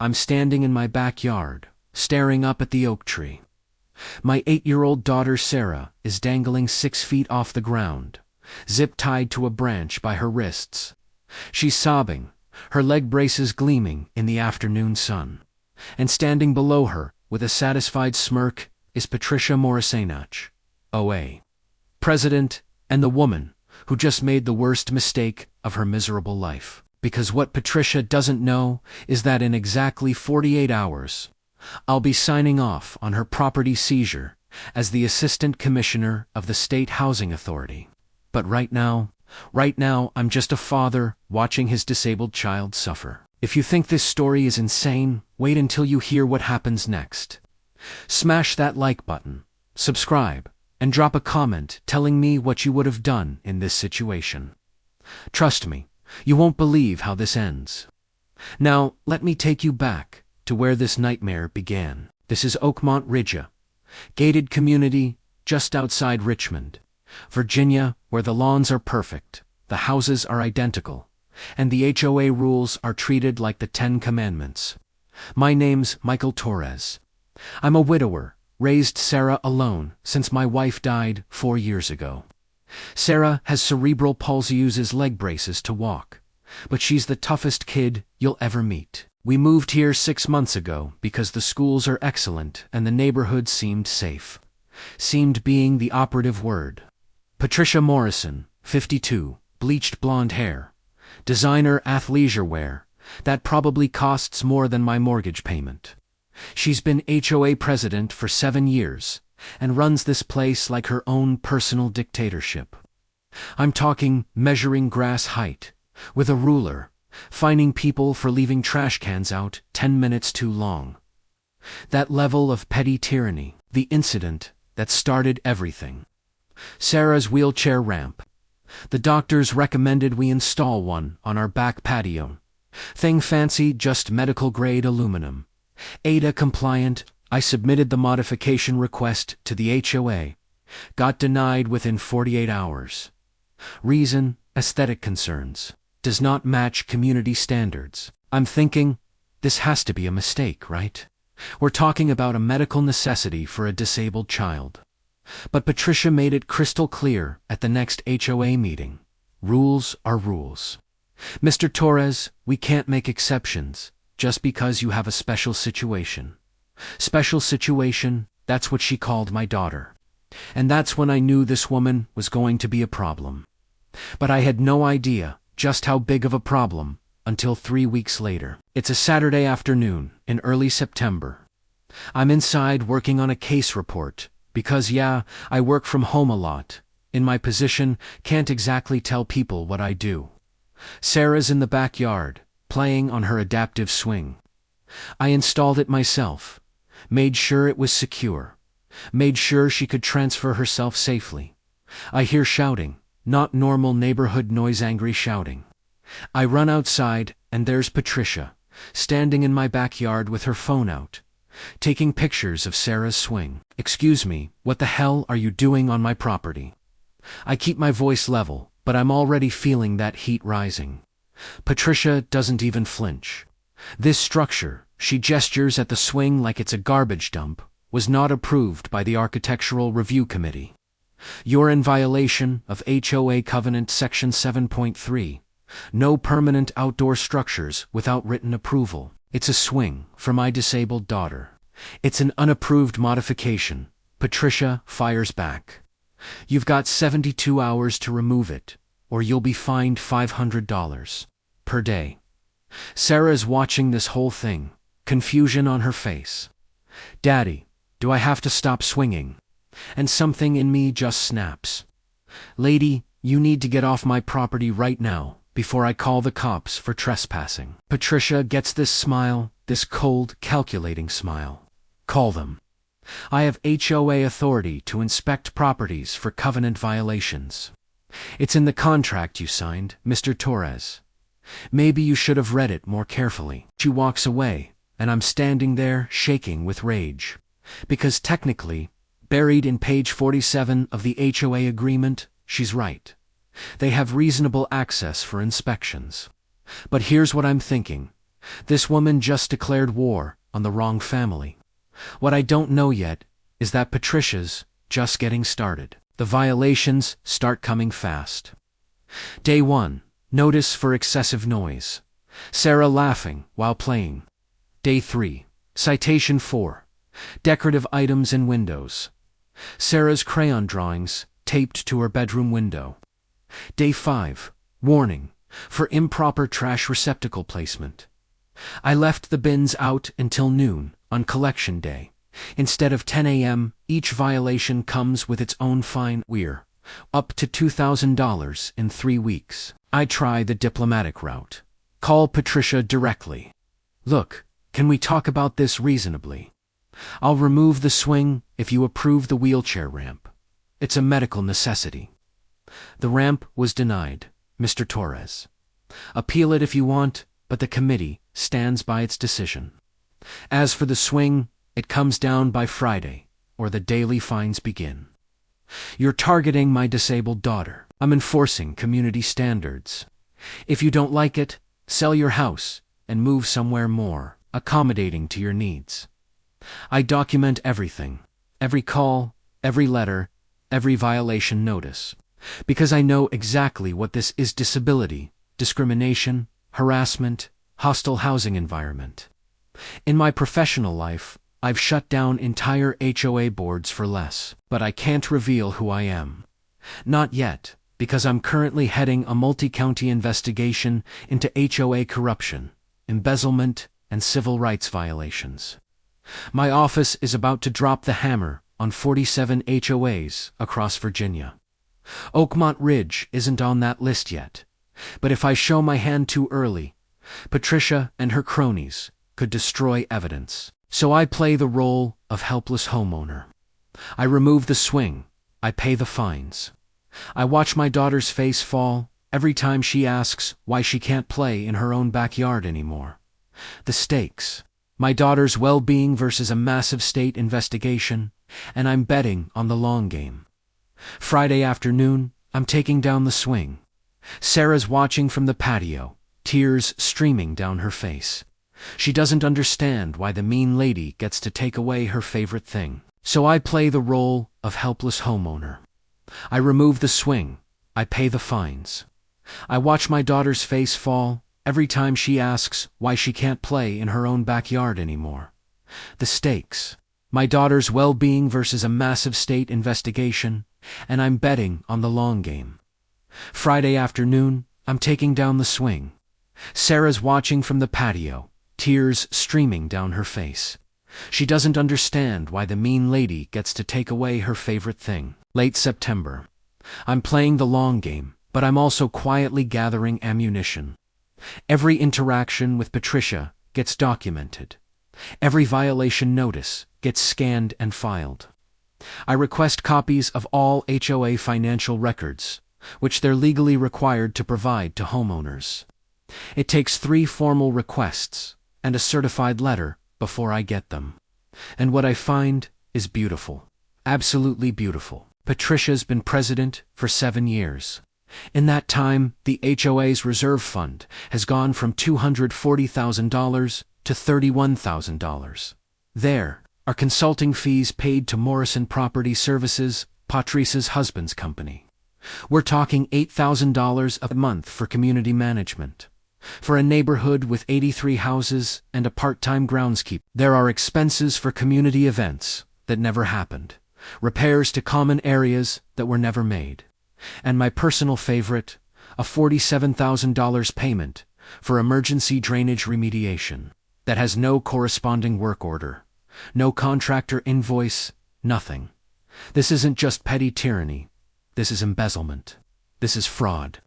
I'm standing in my backyard, staring up at the oak tree. My 8-year-old daughter Sarah is dangling 6 feet off the ground, zip-tied to a branch by her wrists. She's sobbing, her leg braces gleaming in the afternoon sun. And standing below her, with a satisfied smirk, is Patricia Morrisonach, OA, president, and the woman who just made the worst mistake of her miserable life. Because what Patricia doesn't know is that in exactly 48 hours, I'll be signing off on her property seizure as the Assistant Commissioner of the State Housing Authority. But right now, I'm just a father watching his disabled child suffer. If you think this story is insane, wait until you hear what happens next. Smash that like button, subscribe, and drop a comment telling me what you would have done in this situation. Trust me, you won't believe how this ends. Now, let me take you back to where this nightmare began. This is Oakmont Ridge, gated community just outside Richmond, Virginia, where the lawns are perfect, the houses are identical, and the HOA rules are treated like the 10 Commandments. My name's Michael Torres. I'm a widower, raised Sarah alone since my wife died 4 years ago. Sarah has cerebral palsy, uses leg braces to walk, but she's the toughest kid you'll ever meet. We moved here 6 months ago because the schools are excellent and the neighborhood seemed safe. Seemed being the operative word. Patricia Morrison, 52, bleached blonde hair, designer athleisure wear, that probably costs more than my mortgage payment. She's been HOA president for 7 years and runs this place like her own personal dictatorship. I'm talking measuring grass height with a ruler, fining people for leaving trash cans out 10 minutes too long. That level of petty tyranny, the incident that started everything. Sarah's wheelchair ramp. The doctors recommended we install one on our back patio. Thing fancy, just medical-grade aluminum. ADA compliant. I submitted the modification request to the HOA. Got denied within 48 hours. Reason, aesthetic concerns. Does not match community standards. I'm thinking, this has to be a mistake, right? We're talking about a medical necessity for a disabled child. But Patricia made it crystal clear at the next HOA meeting. Rules are rules. Mr. Torres, we can't make exceptions just because you have a special situation. Special situation, that's what she called my daughter. And that's when I knew this woman was going to be a problem. But I had no idea just how big of a problem until 3 weeks later. It's a Saturday afternoon in early September. I'm inside working on a case report because, I work from home a lot. In my position, can't exactly tell people what I do. Sarah's in the backyard, playing on her adaptive swing. I installed it myself. Made sure it was secure. Made sure she could transfer herself safely. I hear shouting, not normal neighborhood noise, angry shouting. I run outside, and there's Patricia, standing in my backyard with her phone out, taking pictures of Sarah's swing. Excuse me, what the hell are you doing on my property? I keep my voice level, but I'm already feeling that heat rising. Patricia doesn't even flinch. This structure, she gestures at the swing like it's a garbage dump, was not approved by the Architectural Review Committee. You're in violation of HOA Covenant Section 7.3. No permanent outdoor structures without written approval. It's a swing for my disabled daughter. It's an unapproved modification. Patricia fires back. You've got 72 hours to remove it, or you'll be fined $500 per day. Sarah is watching this whole thing, confusion on her face. Daddy, do I have to stop swinging? And something in me just snaps. Lady, you need to get off my property right now, before I call the cops for trespassing. Patricia gets this smile, this cold, calculating smile. Call them. I have HOA authority to inspect properties for covenant violations. It's in the contract you signed, Mr. Torres. Maybe you should have read it more carefully. She walks away, and I'm standing there shaking with rage. Because technically, buried in page 47 of the HOA agreement, she's right. They have reasonable access for inspections. But here's what I'm thinking. This woman just declared war on the wrong family. What I don't know yet is that Patricia's just getting started. The violations start coming fast. Day 1. Notice for excessive noise. Sarah laughing while playing. Day 3. Citation 4. Decorative items in windows. Sarah's crayon drawings taped to her bedroom window. Day 5. Warning for improper trash receptacle placement. I left the bins out until noon on collection day. Instead of 10 a.m., each violation comes with its own fine. We're up to $2,000 in 3 weeks. I try the diplomatic route. Call Patricia directly. Look, can we talk about this reasonably? I'll remove the swing if you approve the wheelchair ramp. It's a medical necessity. The ramp was denied, Mr. Torres. Appeal it if you want, but the committee stands by its decision. As for the swing, it comes down by Friday, or the daily fines begin. You're targeting my disabled daughter. I'm enforcing community standards. If you don't like it, sell your house and move somewhere more accommodating to your needs. I document everything, every call, every letter, every violation notice, because I know exactly what this is: disability, discrimination, harassment, hostile housing environment. In my professional life, I've shut down entire HOA boards for less, but I can't reveal who I am. Not yet, because I'm currently heading a multi-county investigation into HOA corruption, embezzlement, and civil rights violations. My office is about to drop the hammer on 47 HOAs across Virginia. Oakmont Ridge isn't on that list yet, but if I show my hand too early, Patricia and her cronies could destroy evidence. So I play the role of helpless homeowner. I remove the swing. I pay the fines. I watch my daughter's face fall every time she asks why she can't play in her own backyard anymore. The stakes: my daughter's well-being versus a massive state investigation, and I'm betting on the long game. Friday afternoon, I'm taking down the swing. Sarah's watching from the patio, tears streaming down her face. She doesn't understand why the mean lady gets to take away her favorite thing. So I play the role of helpless homeowner. I remove the swing. I pay the fines. I watch my daughter's face fall every time she asks why she can't play in her own backyard anymore. The stakes: my daughter's well-being versus a massive state investigation, and I'm betting on the long game. Friday afternoon, I'm taking down the swing. Sarah's watching from the patio, tears streaming down her face. She doesn't understand why the mean lady gets to take away her favorite thing. Late September. I'm playing the long game, but I'm also quietly gathering ammunition. Every interaction with Patricia gets documented. Every violation notice gets scanned and filed. I request copies of all HOA financial records, which they're legally required to provide to homeowners. It takes 3 formal requests and a certified letter before I get them. And what I find is beautiful. Absolutely beautiful. Patricia's been president for 7 years. In that time, the HOA's reserve fund has gone from $240,000 to $31,000. There are consulting fees paid to Morrison Property Services, Patrice's husband's company. We're talking $8,000 a month for community management. For a neighborhood with 83 houses and a part-time groundskeeper, there are expenses for community events that never happened, repairs to common areas that were never made, and my personal favorite, a $47,000 payment for emergency drainage remediation that has no corresponding work order, no contractor invoice, nothing. This isn't just petty tyranny. This is embezzlement. This is fraud.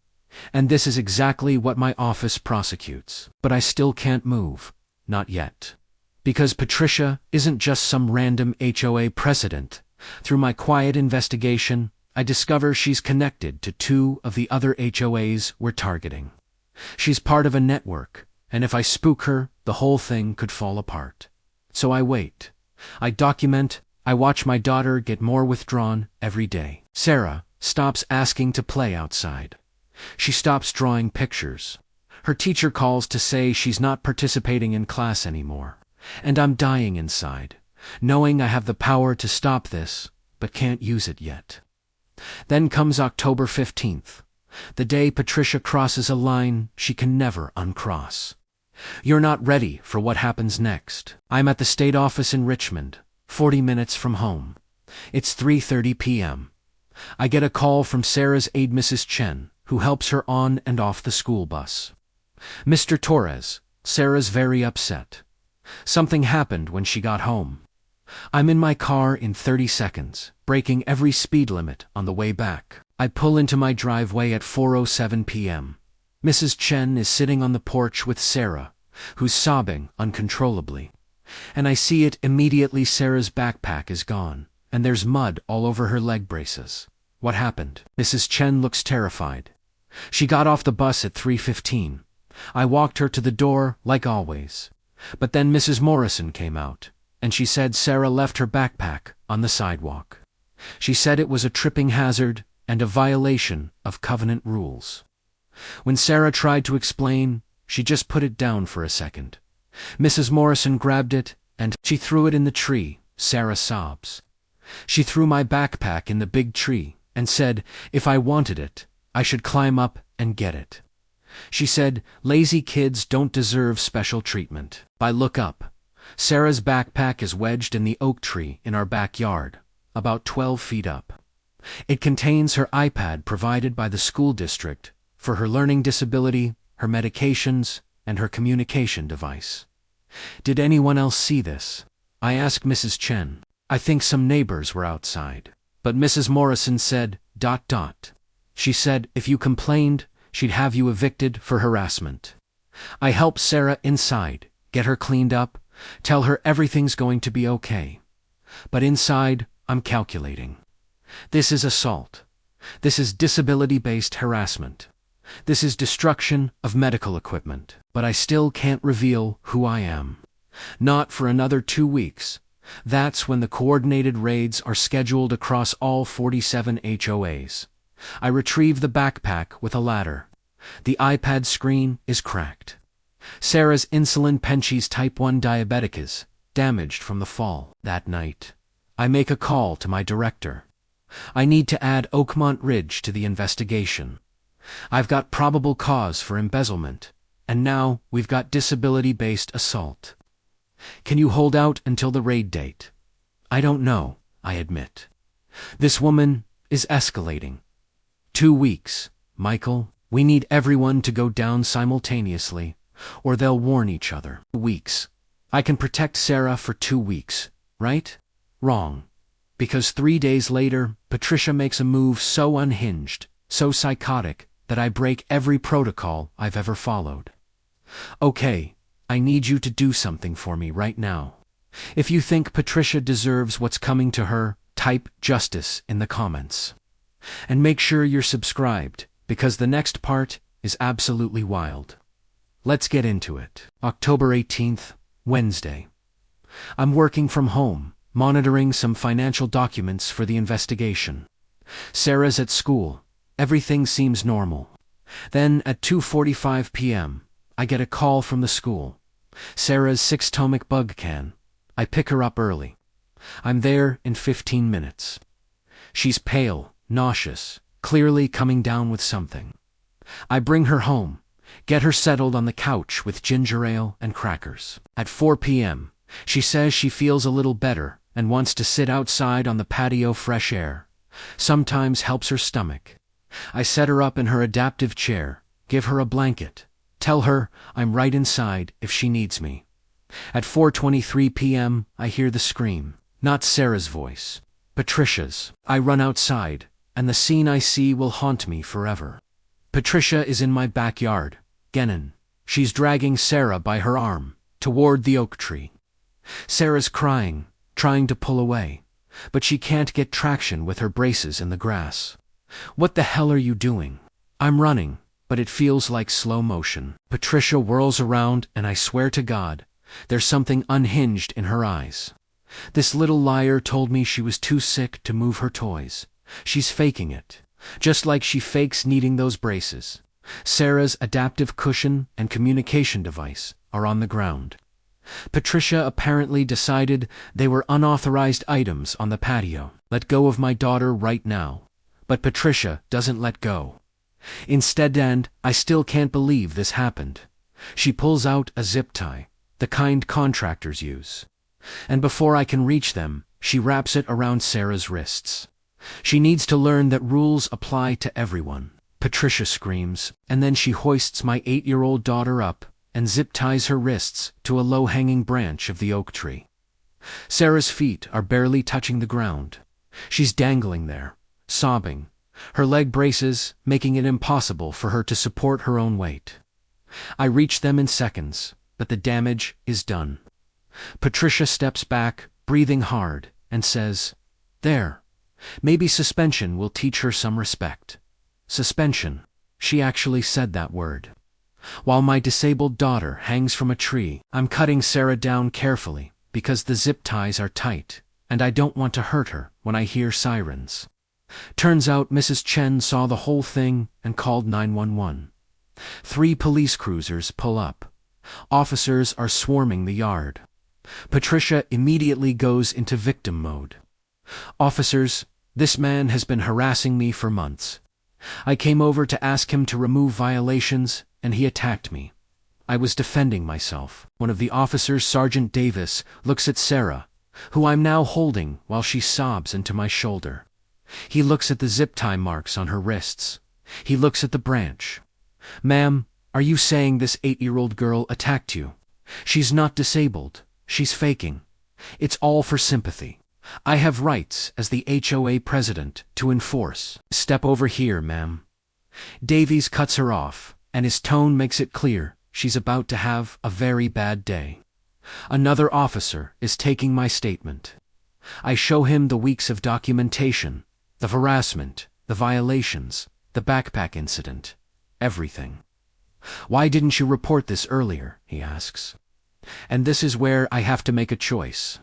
And this is exactly what my office prosecutes. But I still can't move. Not yet. Because Patricia isn't just some random HOA president. Through my quiet investigation, I discover she's connected to 2 of the other HOAs we're targeting. She's part of a network, and if I spook her, the whole thing could fall apart. So I wait. I document. I watch my daughter get more withdrawn every day. Sarah stops asking to play outside. She stops drawing pictures. Her teacher calls to say she's not participating in class anymore. And I'm dying inside, knowing I have the power to stop this, but can't use it yet. Then comes October 15th, the day Patricia crosses a line she can never uncross. You're not ready for what happens next. I'm at the state office in Richmond, 40 minutes from home. It's 3:30 p.m. I get a call from Sarah's aide, Mrs. Chen, who helps her on and off the school bus. Mr. Torres, Sarah's very upset. Something happened when she got home. I'm in my car in 30 seconds, breaking every speed limit on the way back. I pull into my driveway at 4:07 p.m. Mrs. Chen is sitting on the porch with Sarah, who's sobbing uncontrollably. And I see it immediately. Sarah's backpack is gone, and there's mud all over her leg braces. What happened? Mrs. Chen looks terrified. She got off the bus at 3:15. I walked her to the door, like always. But then Mrs. Morrison came out, and she said Sarah left her backpack on the sidewalk. She said it was a tripping hazard and a violation of covenant rules. When Sarah tried to explain, she just put it down for a second. Mrs. Morrison grabbed it, and she threw it in the tree. Sarah sobs. She threw my backpack in the big tree and said if I wanted it, I should climb up and get it. She said lazy kids don't deserve special treatment. I look up. Sarah's backpack is wedged in the oak tree in our backyard, about 12 feet up. It contains her iPad provided by the school district for her learning disability, her medications, and her communication device. Did anyone else see this? I asked Mrs. Chen. I think some neighbors were outside. But Mrs. Morrison said, ... She said if you complained, she'd have you evicted for harassment. I helped Sarah inside, get her cleaned up, tell her everything's going to be okay. But inside, I'm calculating. This is assault. This is disability-based harassment. This is destruction of medical equipment. But I still can't reveal who I am. Not for another 2 weeks. That's when the coordinated raids are scheduled across all 47 HOAs. I retrieve the backpack with a ladder. The iPad screen is cracked. Sarah's insulin pen, she's type 1 diabetic, is damaged from the fall. That night, I make a call to my director. I need to add Oakmont Ridge to the investigation. I've got probable cause for embezzlement, and now we've got disability-based assault. Can you hold out until the raid date? I don't know, I admit. This woman is escalating. 2 weeks, Michael. We need everyone to go down simultaneously, or they'll warn each other. 2 weeks. I can protect Sarah for 2 weeks, right? Wrong. Because 3 days later, Patricia makes a move so unhinged, so psychotic, that I break every protocol I've ever followed. Okay, I need you to do something for me right now. If you think Patricia deserves what's coming to her, type justice in the comments. And make sure you're subscribed, because the next part is absolutely wild. Let's get into it. October 18th, Wednesday. I'm working from home, monitoring some financial documents for the investigation. Sarah's at school. Everything seems normal. Then at 2:45 p.m., I get a call from the school. Sarah's 6-tomic bug can. I pick her up early. I'm there in 15 minutes. She's pale, nauseous, clearly coming down with something. I bring her home, get her settled on the couch with ginger ale and crackers. At 4 p.m., she says she feels a little better and wants to sit outside on the patio, fresh air. Sometimes helps her stomach. I set her up in her adaptive chair, give her a blanket, tell her I'm right inside if she needs me. At 4:23 p.m., I hear the scream. Not Sarah's voice, Patricia's. I run outside, and the scene I see will haunt me forever. Patricia is in my backyard, Genin. She's dragging Sarah by her arm, toward the oak tree. Sarah's crying, trying to pull away, but she can't get traction with her braces in the grass. What the hell are you doing? I'm running, but it feels like slow motion. Patricia whirls around, and I swear to God, there's something unhinged in her eyes. This little liar told me she was too sick to move her toys. She's faking it, just like she fakes needing those braces. Sarah's adaptive cushion and communication device are on the ground. Patricia apparently decided they were unauthorized items on the patio. Let go of my daughter right now. But Patricia doesn't let go. Instead, and I still can't believe this happened. She pulls out a zip tie, the kind contractors use. And before I can reach them, she wraps it around Sarah's wrists. She needs to learn that rules apply to everyone. Patricia screams, and then she hoists my 8-year-old daughter up and zip-ties her wrists to a low-hanging branch of the oak tree. Sarah's feet are barely touching the ground. She's dangling there, sobbing, her leg braces making it impossible for her to support her own weight. I reach them in seconds, but the damage is done. Patricia steps back, breathing hard, and says, "There. Maybe suspension will teach her some respect." Suspension. She actually said that word. While my disabled daughter hangs from a tree, I'm cutting Sarah down carefully because the zip ties are tight, and I don't want to hurt her when I hear sirens. Turns out Mrs. Chen saw the whole thing and called 911. 3 police cruisers pull up. Officers are swarming the yard. Patricia immediately goes into victim mode. "Officers, this man has been harassing me for months. I came over to ask him to remove violations, and he attacked me. I was defending myself." One of the officers, Sergeant Davis, looks at Sarah, who I'm now holding while she sobs into my shoulder. He looks at the zip tie marks on her wrists. He looks at the branch. "Ma'am, are you saying this 8-year-old girl attacked you? She's not disabled. She's faking. It's all for sympathy. I have rights as the HOA president to enforce." "Step over here, ma'am." Davies cuts her off, and his tone makes it clear she's about to have a very bad day. Another officer is taking my statement. I show him the weeks of documentation, the harassment, the violations, the backpack incident, everything. "Why didn't you report this earlier?" he asks. And this is where I have to make a choice.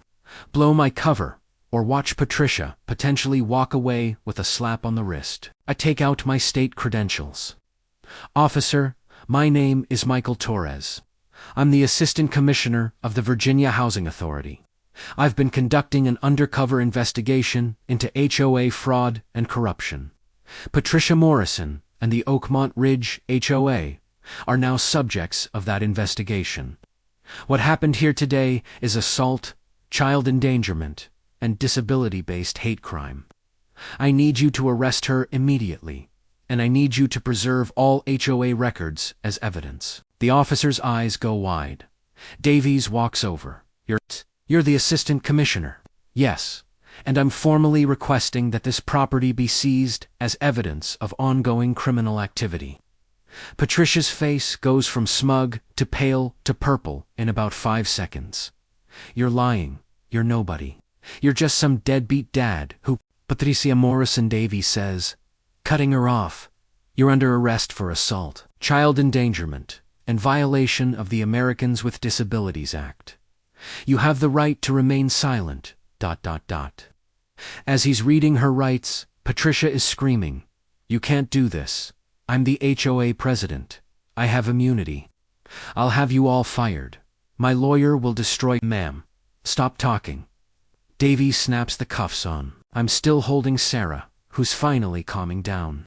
Blow my cover, or watch Patricia potentially walk away with a slap on the wrist. I take out my state credentials. "Officer, my name is Michael Torres. I'm the Assistant Commissioner of the Virginia Housing Authority. I've been conducting an undercover investigation into HOA fraud and corruption. Patricia Morrison and the Oakmont Ridge HOA are now subjects of that investigation. What happened here today is assault, child endangerment, and disability-based hate crime. I need you to arrest her immediately, and I need you to preserve all HOA records as evidence." The officer's eyes go wide. Davies walks over. You're the assistant commissioner." "Yes, and I'm formally requesting that this property be seized as evidence of ongoing criminal activity." Patricia's face goes from smug to pale to purple in about 5 seconds. "You're lying. You're nobody. You're just some deadbeat dad who—" Patricia Morrison, Davies says, cutting her off. "You're under arrest for assault, child endangerment, and violation of the Americans with Disabilities Act. You have the right to remain silent, ... As he's reading her rights, Patricia is screaming, "You can't do this. I'm the HOA president. I have immunity. I'll have you all fired. My lawyer will destroy—" "Ma'am, stop talking." Davies snaps the cuffs on. I'm still holding Sarah, who's finally calming down.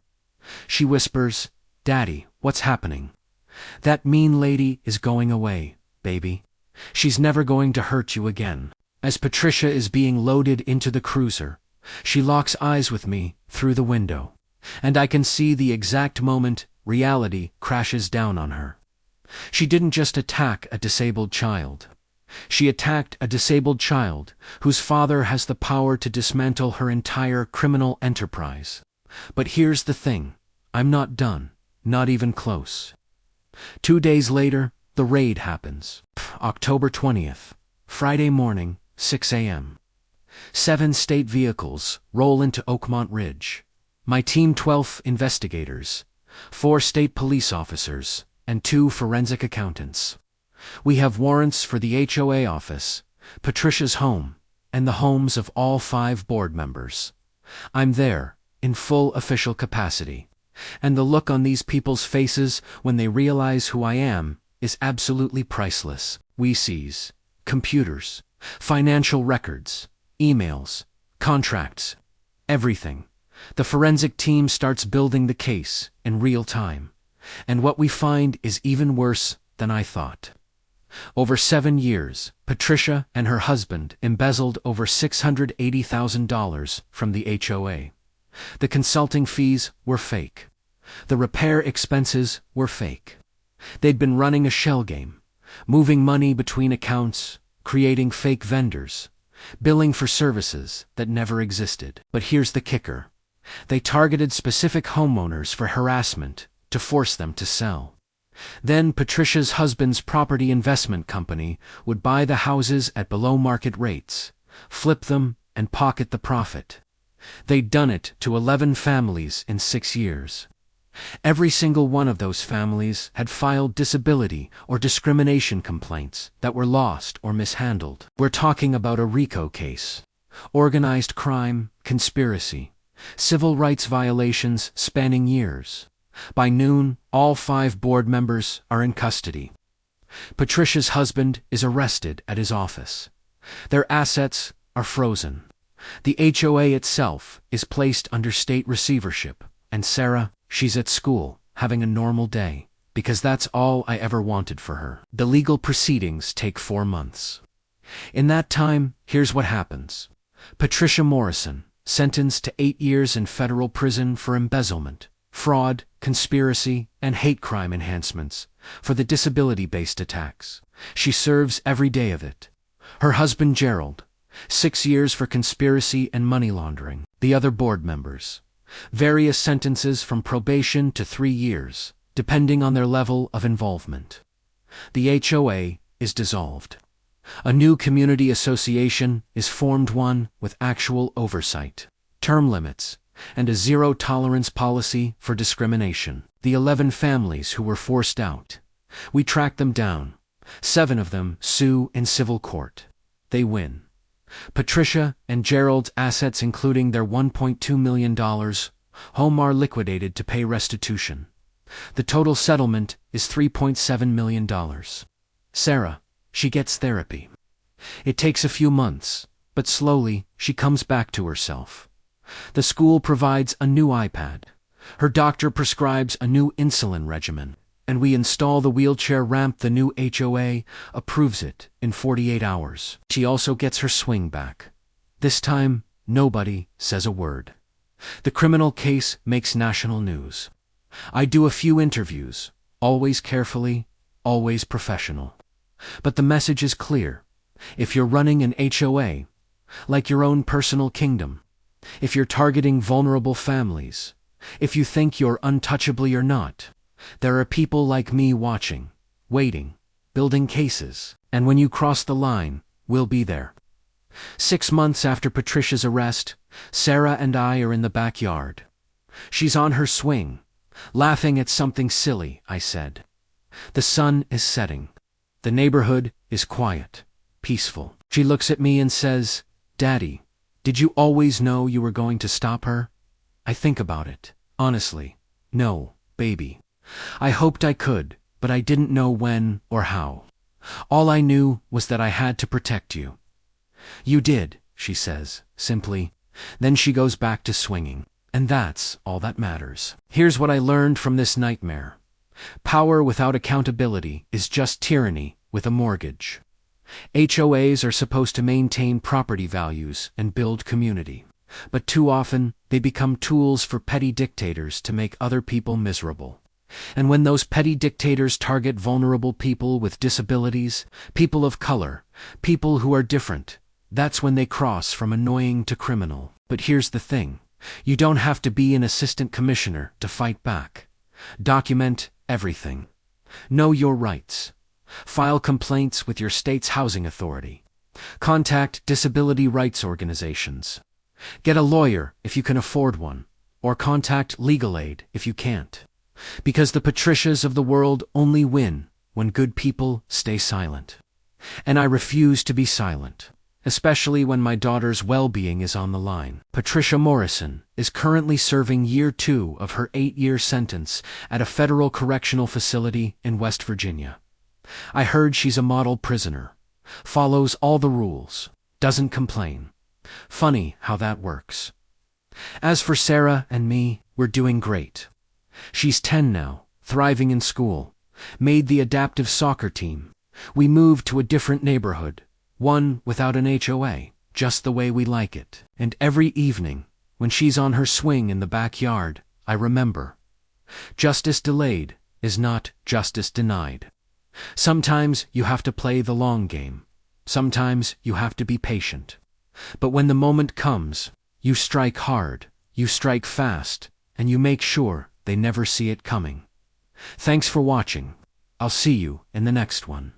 She whispers, "Daddy, what's happening?" "That mean lady is going away, baby. She's never going to hurt you again." As Patricia is being loaded into the cruiser, she locks eyes with me through the window, and I can see the exact moment reality crashes down on her. She didn't just attack a disabled child. She attacked a disabled child whose father has the power to dismantle her entire criminal enterprise. But here's the thing. I'm not done. Not even close. 2 days later, the raid happens. October 20th, Friday morning, 6 a.m. 7 state vehicles roll into Oakmont Ridge. My team 12 investigators, 4 state police officers, and 2 forensic accountants. We have warrants for the HOA office, Patricia's home, and the homes of all 5 board members. I'm there, in full official capacity. And the look on these people's faces when they realize who I am is absolutely priceless. We seize computers, financial records, emails, contracts, everything. The forensic team starts building the case in real time. And what we find is even worse than I thought. Over 7 years, Patricia and her husband embezzled over $680,000 from the HOA. The consulting fees were fake. The repair expenses were fake. They'd been running a shell game, moving money between accounts, creating fake vendors, billing for services that never existed. But here's the kicker. They targeted specific homeowners for harassment to force them to sell. Then Patricia's husband's property investment company would buy the houses at below-market rates, flip them, and pocket the profit. They'd done it to 11 families in 6 years. Every single one of those families had filed disability or discrimination complaints that were lost or mishandled. We're talking about a RICO case. Organized crime, conspiracy, civil rights violations spanning years. By noon, all 5 board members are in custody. Patricia's husband is arrested at his office. Their assets are frozen. The HOA itself is placed under state receivership, and Sarah, she's at school, having a normal day, because that's all I ever wanted for her. The legal proceedings take 4 months. In that time, here's what happens. Patricia Morrison, sentenced to 8 years in federal prison for embezzlement, fraud, conspiracy, and hate crime enhancements for the disability-based attacks. She serves every day of it. Her husband Gerald, 6 years for conspiracy and money laundering. The other board members, various sentences from probation to 3 years, depending on their level of involvement. The HOA is dissolved. A new community association is formed, one with actual oversight, term limits, and a zero-tolerance policy for discrimination. The 11 families who were forced out. We track them down. 7 of them sue in civil court. They win. Patricia and Gerald's assets, including their $1.2 million, home, are liquidated to pay restitution. The total settlement is $3.7 million. Sarah, she gets therapy. It takes a few months, but slowly she comes back to herself. The school provides a new iPad. Her doctor prescribes a new insulin regimen, and we install the wheelchair ramp. The new HOA approves it in 48 hours. She also gets her swing back. This time, nobody says a word. The criminal case makes national news. I do a few interviews, always carefully, always professional. But the message is clear. If you're running an HOA, like your own personal kingdom, if you're targeting vulnerable families, if you think you're untouchable, you're not. There are people like me watching, waiting, building cases, and when you cross the line, we'll be there. 6 months after Patricia's arrest, Sarah and I are in the backyard. She's on her swing, laughing at something silly I said. The sun is setting. The neighborhood is quiet, peaceful. She looks at me and says, "Daddy, did you always know you were going to stop her?" I think about it. Honestly, no, baby. I hoped I could, but I didn't know when or how. All I knew was that I had to protect you. You did, she says, simply. Then she goes back to swinging. And that's all that matters. Here's what I learned from this nightmare. Power without accountability is just tyranny with a mortgage. HOAs are supposed to maintain property values and build community. But too often, they become tools for petty dictators to make other people miserable. And when those petty dictators target vulnerable people with disabilities, people of color, people who are different, that's when they cross from annoying to criminal. But here's the thing. You don't have to be an assistant commissioner to fight back. Document everything. Know your rights. File complaints with your state's housing authority. Contact disability rights organizations. Get a lawyer if you can afford one, or contact legal aid if you can't. Because the Patricias of the world only win when good people stay silent. And I refuse to be silent. especially when my daughter's well-being is on the line. Patricia Morrison is currently serving year 2 of her 8-year sentence at a federal correctional facility in West Virginia. I heard she's a model prisoner, follows all the rules, doesn't complain. Funny how that works. As for Sarah and me, we're doing great. She's 10 now, thriving in school, made the adaptive soccer team. We moved to a different neighborhood, one without an HOA, just the way we like it. And every evening, when she's on her swing in the backyard, I remember, justice delayed is not justice denied. Sometimes you have to play the long game. Sometimes you have to be patient. But when the moment comes, you strike hard, you strike fast, and you make sure they never see it coming. Thanks for watching. I'll see you in the next one.